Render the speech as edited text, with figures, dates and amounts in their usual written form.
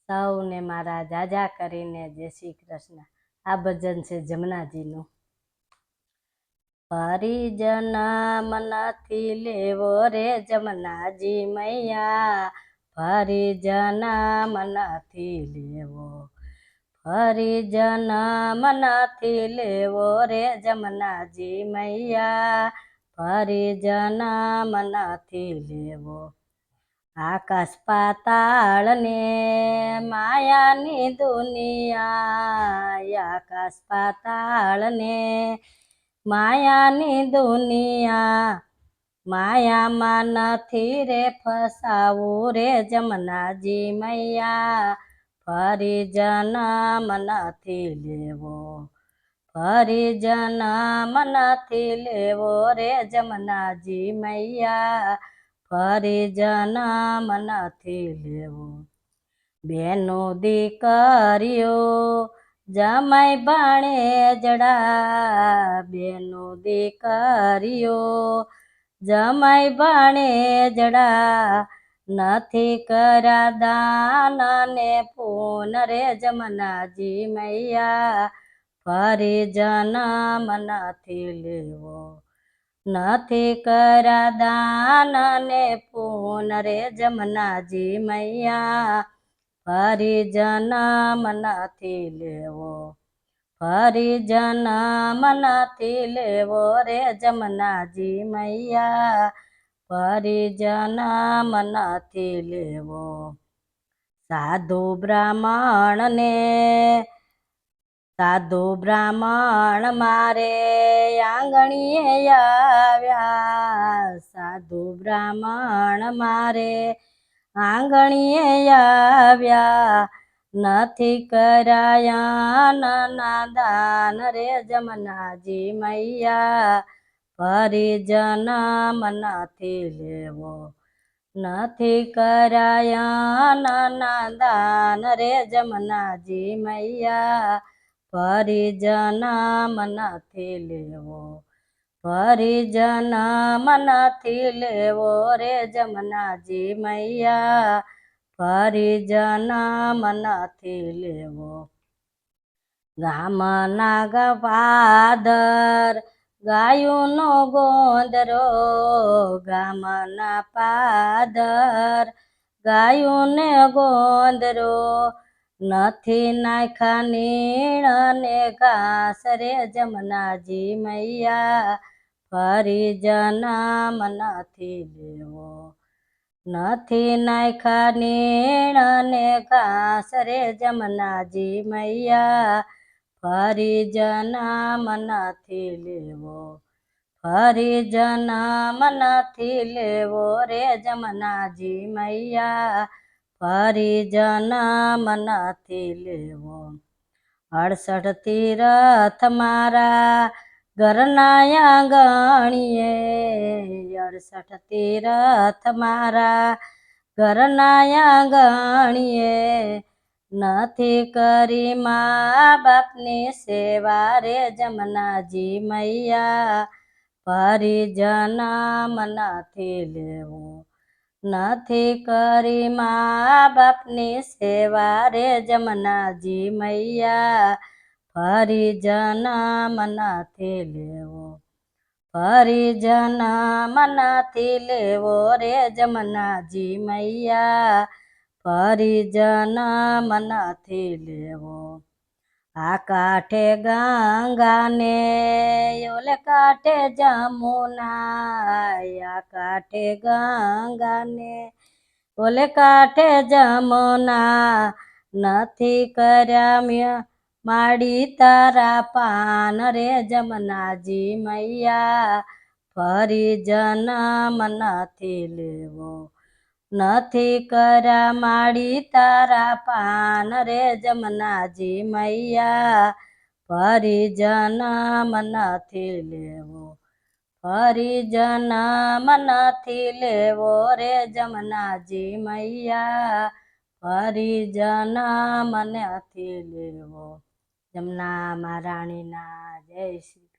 સૌને મારા જાજા કરીને જય શ્રી કૃષ્ણ। આ ભજન છે જમનાજીનું। પરિજન મનથી લેવો રે જમનાજી મૈયા, પરિજન મનથી લેવો, પરિજન મનથી લેવો રે જમનાજી મૈયા, પરિજન મનથી લેવો। આકાશ પાતાળ ને માયાની દુનિયા, આકાશ પાતાળ ને માયાની દુનિયા, માયામાં નથી રે ફસાવું રે જમનાજી મૈયા, પરિજન મનથી લેવો, પરિજન મનથી લેવો રે જમનાજી મૈયા, પરિજન મનથી લેવો। બેનો દીકરીઓ જમાઈ ભાણેજડા, બેનો દીકરીઓ જમાઈ ભાણેજડા, નથી કર્યા દાન ને પૂન રે જમનાજી મૈયા, પરિજન મનથી લેવો, નથી કર્યા દાન ને પૂન રે જમનાજી મૈયા, પરિજન મનથી લેવો, પરિજન મનથી લેવો રે જમનાજી મૈયા, પરિજન મનથી લેવો। સાધુ બ્રાહ્મણ ને સાધુ બ્રાહ્મણ મારે આંગણીએ આવ્યા, સાધુ બ્રાહ્મણ મારે આંગણીએ આવ્યા, નથી કર્યા અન્નના દાન રે જમનાજી મૈયા, પરિજન મનથી લેવો, નથી કર્યા અન્નના દાન રે જમનાજી મૈયા, પરિજન મનથી લેવો, પરિજન મનથી લેવો રે જમનાજી મૈયા, પરિજન મનથી લેવો। ગામના ગપાદર ગાયુંનો ગોંદરો, ગામના પાદર ગાયુંને ગોંદરો, નથી નાખ્યા નીણ ને ઘાસ રે જમનાજી મૈયા, પરિજન મનથી લેવો, નથી નાખ્યા નીણ ને ઘાસ રે જમનાજી મૈયા, પરિજન મનથી લેવો, પરિજન મનથી લેવો રે જમનાજી મૈયા, પરિજન મનથી લેવો। 68 તીરથ મારા ઘરના આંગણીએ, 68 તીરથ મારા ઘરના આંગણીએ, નથી કરી મા બાપની સેવા રે જમનાજી મૈયા, પરિજન મનથી લેવો, નથી કરી મા બાપની સેવા રે જમનાજી મૈયા, પરિજન મનથી લેવો, પરિજન મનથી લેવો રે જમનાજી મૈયા, પરિજન મનથી લેવો। આ કાંઠે ગંગા ને ઓલે કાંઠે જમુના, આ કાંઠે ગંગા ને ઓલે કાંઠે જમુના, નથી કર્યા માડી તારા પાન રે જમનાજી મૈયા, પરિજન મનથી લેવો, નથી કર્યા માડી તારા પાન રે જમનાજી મૈયા, પરિજન મનથી લેવો, પરિજન મનથી લેવો રે જમનાજી મૈયા, પરિજન મનથી લેવો। જમના મહારાણીના જય શ્રી